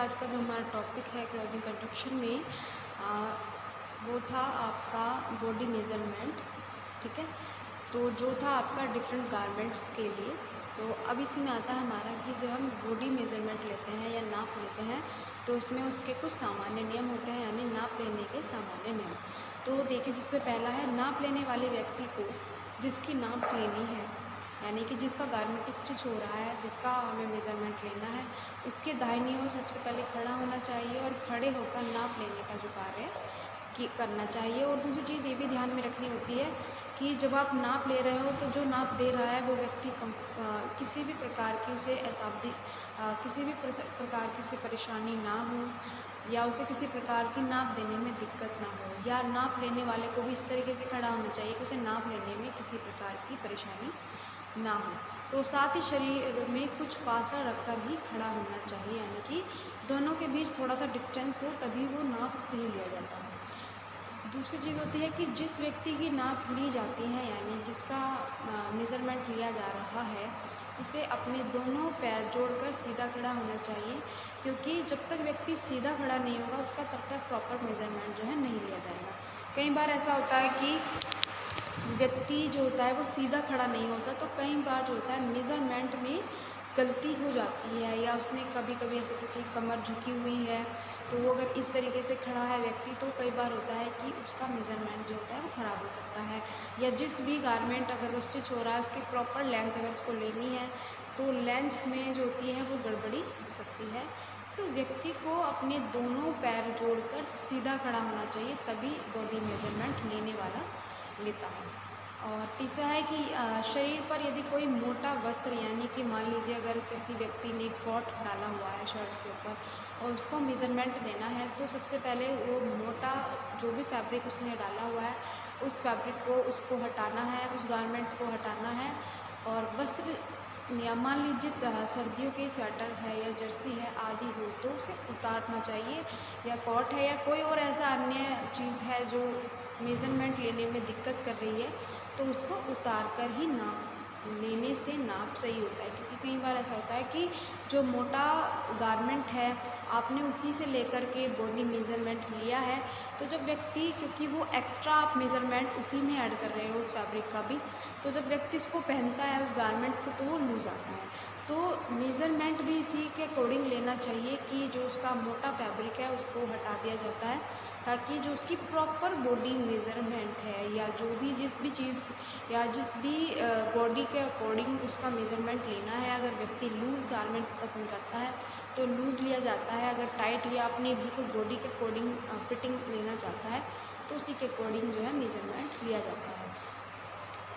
आज का जो हमारा टॉपिक है क्लॉथिंग कंस्ट्रक्शन में वो था आपका बॉडी मेज़रमेंट। ठीक है, तो जो था आपका डिफरेंट गारमेंट्स के लिए। तो अब इसी में आता है हमारा कि जब हम बॉडी मेज़रमेंट लेते हैं या नाप लेते हैं तो उसमें उसके कुछ सामान्य नियम होते हैं, यानी नाप लेने के सामान्य नियम। तो देखिए, जिसमें पहला है नाप लेने वाले व्यक्ति को जिसकी नाप लेनी है, यानी कि जिसका गारमेंट स्टिच हो रहा है, जिसका हमें मेज़रमेंट लेना है, उसके दाहिनी ओर सबसे पहले खड़ा होना चाहिए और खड़े होकर नाप लेने का जो कार्य कि करना चाहिए। और दूसरी चीज़ ये भी ध्यान में रखनी होती है कि जब आप नाप ले रहे हो तो जो नाप दे रहा है वो व्यक्ति किसी भी प्रकार की उसे किसी भी प्रकार की उसे परेशानी ना हो, या उसे किसी प्रकार की नाप देने में दिक्कत ना हो, या नाप लेने वाले को भी इस तरीके से खड़ा होना चाहिए कि उसे नाप लेने में किसी प्रकार की परेशानी ना हो। तो साथ ही शरीर में कुछ फासला रखकर ही खड़ा होना चाहिए, यानी कि दोनों के बीच थोड़ा सा डिस्टेंस हो, तभी वो नाप सही लिया जाता है। दूसरी चीज़ होती है कि जिस व्यक्ति की नाप ली जाती है, यानी जिसका मेज़रमेंट लिया जा रहा है, उसे अपने दोनों पैर जोड़कर सीधा खड़ा होना चाहिए, क्योंकि जब तक व्यक्ति सीधा खड़ा नहीं होगा उसका तब तक प्रॉपर मेज़रमेंट जो है नहीं लिया जाएगा। कई बार ऐसा होता है कि व्यक्ति जो होता है वो सीधा खड़ा नहीं होता, तो कई बार जो होता है मेज़रमेंट में गलती हो जाती है, या उसने कभी कभी ऐसे होता है कि कमर झुकी हुई है, तो वो अगर इस तरीके से खड़ा है व्यक्ति, तो कई बार होता है कि उसका मेज़रमेंट जो होता है वो ख़राब हो सकता है। या जिस भी गारमेंट अगर वो स्टिच हो रहा है उसकी प्रॉपर लेंथ अगर उसको लेनी है तो लेंथ में जो होती है वो गड़बड़ी हो सकती है। तो व्यक्ति को अपने दोनों पैर जोड़कर सीधा खड़ा होना चाहिए, तभी बॉडी मेज़रमेंट लेने वाला लेता है। और तीसरा है कि शरीर पर यदि कोई मोटा वस्त्र, यानी कि मान लीजिए अगर किसी व्यक्ति ने कोट डाला हुआ है शर्ट के ऊपर और उसको मेज़रमेंट देना है, तो सबसे पहले वो मोटा जो भी फैब्रिक उसने डाला हुआ है उस फैब्रिक को उसको हटाना है, उस गारमेंट को हटाना है। और वस्त्र, या मान लीजिए सर्दियों के स्वेटर है या जर्सी है आदि हो तो उसे उतारना चाहिए, या कोट है या कोई और ऐसा अन्य चीज़ है जो मेज़रमेंट लेने में दिक्कत कर रही है, तो उसको उतार कर ही नाप लेने से नाप सही होता है। क्योंकि कई बार ऐसा होता है कि जो मोटा गारमेंट है आपने उसी से लेकर के बॉडी मेज़रमेंट लिया है, तो जब व्यक्ति, क्योंकि वो एक्स्ट्रा आप मेज़रमेंट उसी में ऐड कर रहे हो उस फैब्रिक का भी, तो जब व्यक्ति उसको पहनता है उस गारमेंट को तो वो लूज़ आता है। तो मेज़रमेंट भी इसी के अकॉर्डिंग लेना चाहिए कि जो उसका मोटा फैब्रिक है उसको हटा दिया जाता है, ताकि जो उसकी प्रॉपर बॉडी मेज़रमेंट है, या जो भी जिस भी चीज़ या जिस भी बॉडी के अकॉर्डिंग उसका मेज़रमेंट लेना है, अगर व्यक्ति लूज़ गारमेंट पसंद करता है तो लूज़ लिया जाता है, अगर टाइट या अपनी बिल्कुल बॉडी के अकॉर्डिंग फिटिंग लेना चाहता है तो उसी के अकॉर्डिंग जो है मेज़रमेंट लिया जाता है।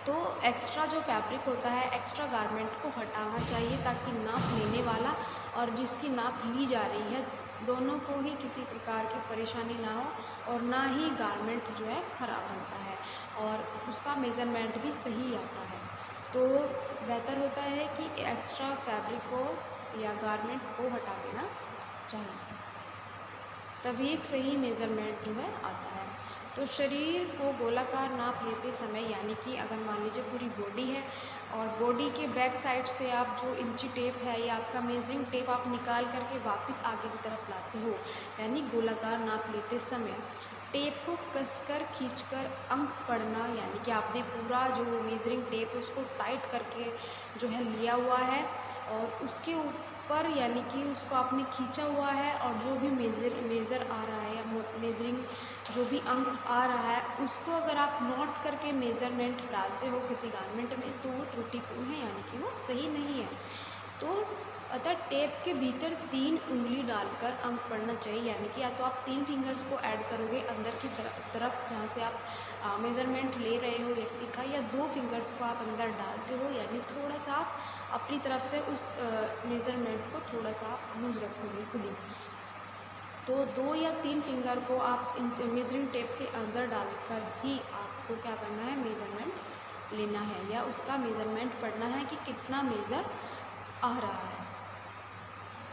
तो एक्स्ट्रा जो फैब्रिक होता है, एक्स्ट्रा गारमेंट को हटाना चाहिए, ताकि नाप लेने वाला और जिसकी नाप ली जा रही है दोनों को ही किसी प्रकार की परेशानी ना हो, और ना ही गारमेंट जो है ख़राब होता है और उसका मेज़रमेंट भी सही आता है। तो बेहतर होता है कि एक्स्ट्रा फैब्रिक को या गारमेंट को हटा देना चाहिए, तभी एक सही मेज़रमेंट जो है आता है। तो शरीर को गोलाकार नाप लेते समय, यानी कि अगर मान लीजिए पूरी बॉडी है और बॉडी के बैक साइड से आप जो इंची टेप है या आपका मेजरिंग टेप आप निकाल करके वापस आगे की तरफ लाते हो, यानी गोलाकार नाप लेते समय टेप को कसकर खींचकर अंक पढ़ना, यानी कि आपने पूरा जो मेजरिंग टेप है उसको टाइट करके जो है लिया हुआ है और उसके ऊपर यानी कि उसको आपने खींचा हुआ है, और जो भी मेज़र आ रहा है या मेजरिंग जो भी अंक आ रहा है उसको अगर आप नोट करके मेज़रमेंट डालते हो किसी गारमेंट में तो वो त्रुटिपूर्ण है, यानी कि वो सही नहीं है। तो अतः टेप के भीतर 3 उंगली डालकर अंक पढ़ना चाहिए, यानी कि या तो आप 3 फिंगर्स को ऐड करोगे अंदर की तरफ जहाँ से आप मेज़रमेंट ले रहे हो व्यक्ति का, या 2 फिंगर्स को आप अंदर डालते हो, यानी थोड़ा सा अपनी तरफ से उस मेज़रमेंट को थोड़ा सा लूज रखोगे खुद ही। तो 2 या 3 फिंगर को आप मेजरिंग टेप के अंदर डालकर ही आपको क्या करना है, मेज़रमेंट लेना है या उसका मेज़रमेंट पढ़ना है कि कितना मेज़र आ रहा है।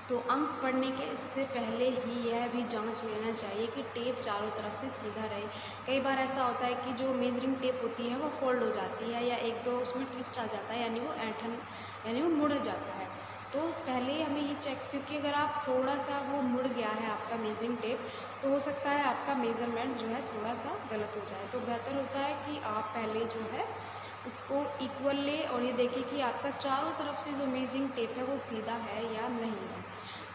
तो अंक पढ़ने के इससे पहले ही यह भी जांच लेना चाहिए कि टेप चारों तरफ से सीधा रहे। कई बार ऐसा होता है कि जो मेजरिंग टेप होती है वो फोल्ड हो जाती है, या एक दो उसमें ट्विस्ट आ जाता है, यानी वो ऐंठन यानी वो मुड़ जाता है। तो पहले हमें ये चेक, क्योंकि अगर आप थोड़ा सा वो मुड़ गया है आपका मेजरिंग टेप, तो हो सकता है आपका मेज़रमेंट जो है थोड़ा सा गलत हो जाए। तो बेहतर होता है कि आप पहले जो है उसको इक्वल ले और ये देखें कि आपका चारों तरफ से जो मेजरिंग टेप है वो सीधा है या नहीं है।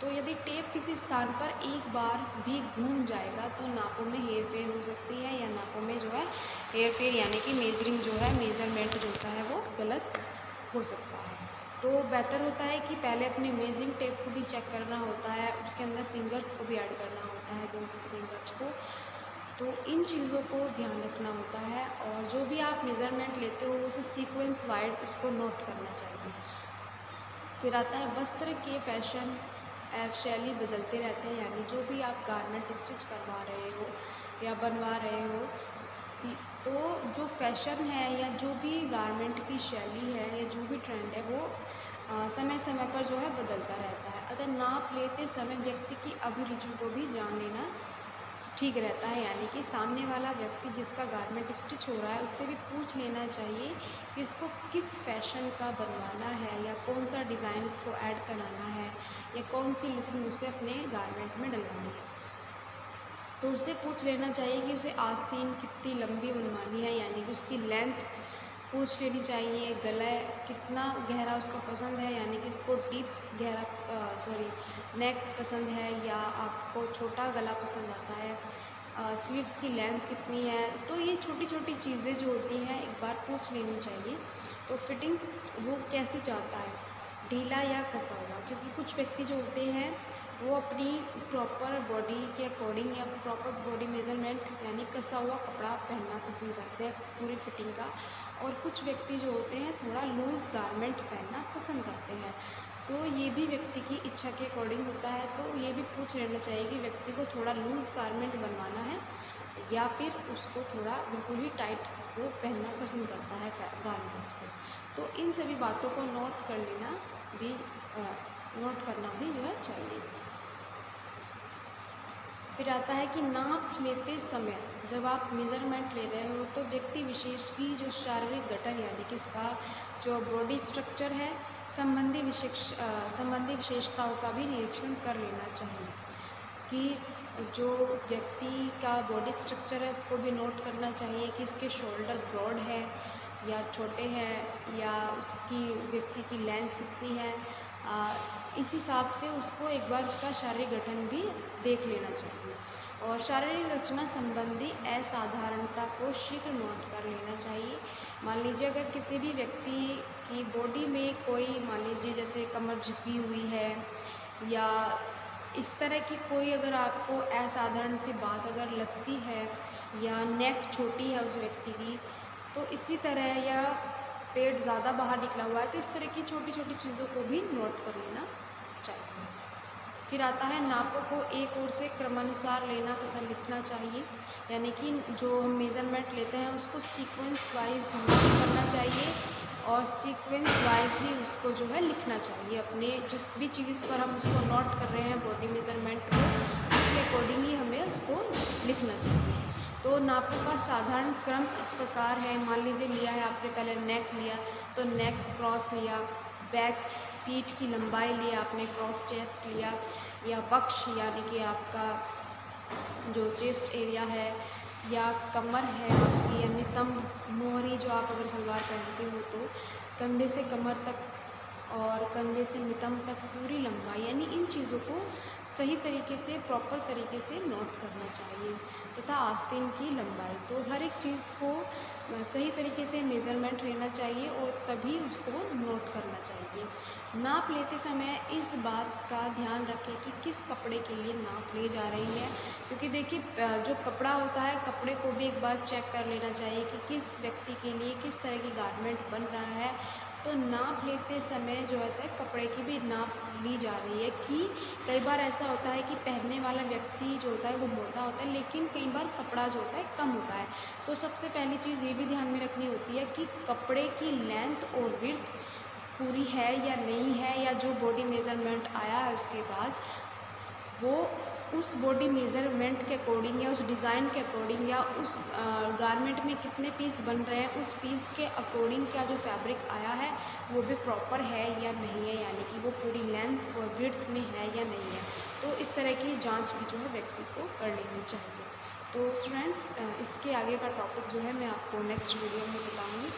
तो यदि टेप किसी स्थान पर एक बार भी घूम जाएगा तो नापों में हेर फेर हो सकती है, या नापों में जो है हेर फेर यानी कि मेजरिंग जो है, मेज़रमेंट जो होता है वो गलत हो सकता है। तो बेहतर होता है कि पहले अपने मेजरिंग टेप को भी चेक करना होता है, उसके अंदर फिंगर्स को भी ऐड करना होता है, 2 फिंगर्स को। तो इन चीज़ों को ध्यान रखना होता है, और जो भी आप मेज़रमेंट लेते हो उसे सीक्वेंस वाइज उसको नोट करना चाहिए। फिर आता है वस्त्र के फैशन शैली बदलते रहते हैं, यानी जो भी आप गारमेंट स्टिच करवा रहे हो या बनवा रहे हो, तो जो फैशन है या जो भी गारमेंट की शैली है या जो भी ट्रेंड है वो समय समय पर जो है बदलता रहता है। अतः नाप लेते समय व्यक्ति की अभिरुचि को भी जान लेना ठीक रहता है, यानी कि सामने वाला व्यक्ति जिसका गारमेंट स्टिच हो रहा है उससे भी पूछ लेना चाहिए कि उसको किस फैशन का बनवाना है, या कौन सा डिज़ाइन उसको ऐड कराना है, या कौन सी लुकिंग उसे अपने गारमेंट में डलवानी है। तो उससे पूछ लेना चाहिए कि उसे आस्तीन कितनी लंबी बनवानी है, यानी कि उसकी लेंथ पूछ लेनी चाहिए। गला कितना गहरा उसको पसंद है, यानी कि इसको डीप गहरा नेक पसंद है या आपको छोटा गला पसंद आता है। स्लीव्स की लेंथ कितनी है, तो ये छोटी छोटी चीज़ें जो होती हैं एक बार पूछ लेनी चाहिए। तो फिटिंग वो कैसे चाहता है, ढीला या कसा हुआ, क्योंकि कुछ व्यक्ति जो होते हैं वो अपनी प्रॉपर बॉडी के अकॉर्डिंग या प्रॉपर बॉडी मेज़रमेंट यानी कसा हुआ कपड़ा पहनना पसंद करते हैं पूरी फिटिंग का, और कुछ व्यक्ति जो होते हैं थोड़ा लूज़ गारमेंट पहनना पसंद करते हैं। तो ये भी व्यक्ति की इच्छा के अकॉर्डिंग होता है। तो ये भी पूछ लेना चाहिए कि व्यक्ति को थोड़ा लूज़ गारमेंट बनवाना है या फिर उसको थोड़ा बिल्कुल ही टाइट वो पहनना पसंद करता है गारमेंट्स को। तो इन सभी बातों को नोट कर लेना भी नोट करना भी जो है चाहिए। फिर आता है कि नाप लेते समय जब आप मेज़रमेंट ले रहे हो तो व्यक्ति विशेष की जो शारीरिक गठन यानी कि उसका जो बॉडी स्ट्रक्चर है संबंधी विशेषताओं का भी निरीक्षण कर लेना चाहिए, कि जो व्यक्ति का बॉडी स्ट्रक्चर है उसको भी नोट करना चाहिए कि उसके शोल्डर ब्रॉड है या छोटे हैं, या उसकी व्यक्ति की लेंथ कितनी है। इस हिसाब से उसको एक बार उसका शारीरिक गठन भी देख लेना चाहिए, और शारीरिक रचना संबंधी असाधारणता को शीघ्र नोट कर लेना चाहिए। मान लीजिए अगर किसी भी व्यक्ति की बॉडी में कोई, मान लीजिए जैसे कमर झुकी हुई है या इस तरह की कोई अगर आपको असाधारण सी बात अगर लगती है, या नेक छोटी है उस व्यक्ति की, तो इसी तरह, या पेट ज़्यादा बाहर निकला हुआ है, तो इस तरह की छोटी छोटी चीज़ों को भी नोट कर लेना चाहिए। फिर आता है नापों को एक ओर से क्रमानुसार लेना तथा लिखना चाहिए, यानी कि जो हम मेज़रमेंट लेते हैं उसको सीक्वेंस वाइज नोट करना चाहिए और सीक्वेंस वाइज ही उसको जो है लिखना चाहिए। अपने जिस भी चीज़ पर हम उसको नोट कर रहे हैं बॉडी मेज़रमेंट को, उसके अकॉर्डिंग ही हमें उसको लिखना चाहिए। तो नापों का साधारण क्रम इस प्रकार है। मान लीजिए लिया है आपने पहले नेक लिया, तो नेक क्रॉस लिया, बैक पीठ की लंबाई लिया आपने, क्रॉस चेस्ट लिया, या वक्ष यानी कि आपका जो चेस्ट एरिया है, या कमर है आपकी, या नितंब मोहरी जो आप अगर सलवार पहनते हो तो कंधे से कमर तक और कंधे से नितंब तक पूरी लंबाई, यानी इन चीज़ों को सही तरीके से प्रॉपर तरीके से नोट करना चाहिए, तथा आस्तीन की लंबाई। तो हर एक चीज़ को सही तरीके से मेज़रमेंट लेना चाहिए और तभी उसको नोट करना चाहिए। नाप लेते समय इस बात का ध्यान रखें कि किस कपड़े के लिए नाप ली जा रही है, क्योंकि देखिए जो कपड़ा होता है कपड़े को भी एक बार चेक कर लेना चाहिए कि किस व्यक्ति के लिए किस तरह की गारमेंट बन रहा है। तो नाप लेते समय जो होता है कपड़े की भी नाप ली जा रही है, कि कई बार ऐसा होता है कि पहनने वाला व्यक्ति जो होता है वो मोटा होता है, लेकिन कई बार कपड़ा जो होता है कम होता है। तो सबसे पहली चीज़ ये भी ध्यान में रखनी होती है कि कपड़े की लेंथ और विड्थ पूरी है या नहीं है, या जो बॉडी मेज़रमेंट आया है उसके पास वो उस बॉडी मेज़रमेंट के अकॉर्डिंग या उस डिज़ाइन के अकॉर्डिंग या उस गारमेंट में कितने पीस बन रहे हैं उस पीस के अकॉर्डिंग क्या जो फैब्रिक आया है वो भी प्रॉपर है या नहीं है, यानी कि वो पूरी लेंथ और विड्थ में है या नहीं है। तो इस तरह की जांच भी जो है व्यक्ति को कर लेनी चाहिए। तो स्टूडेंट्स इसके आगे का टॉपिक जो है मैं आपको नेक्स्ट वीडियो में बताऊँगी।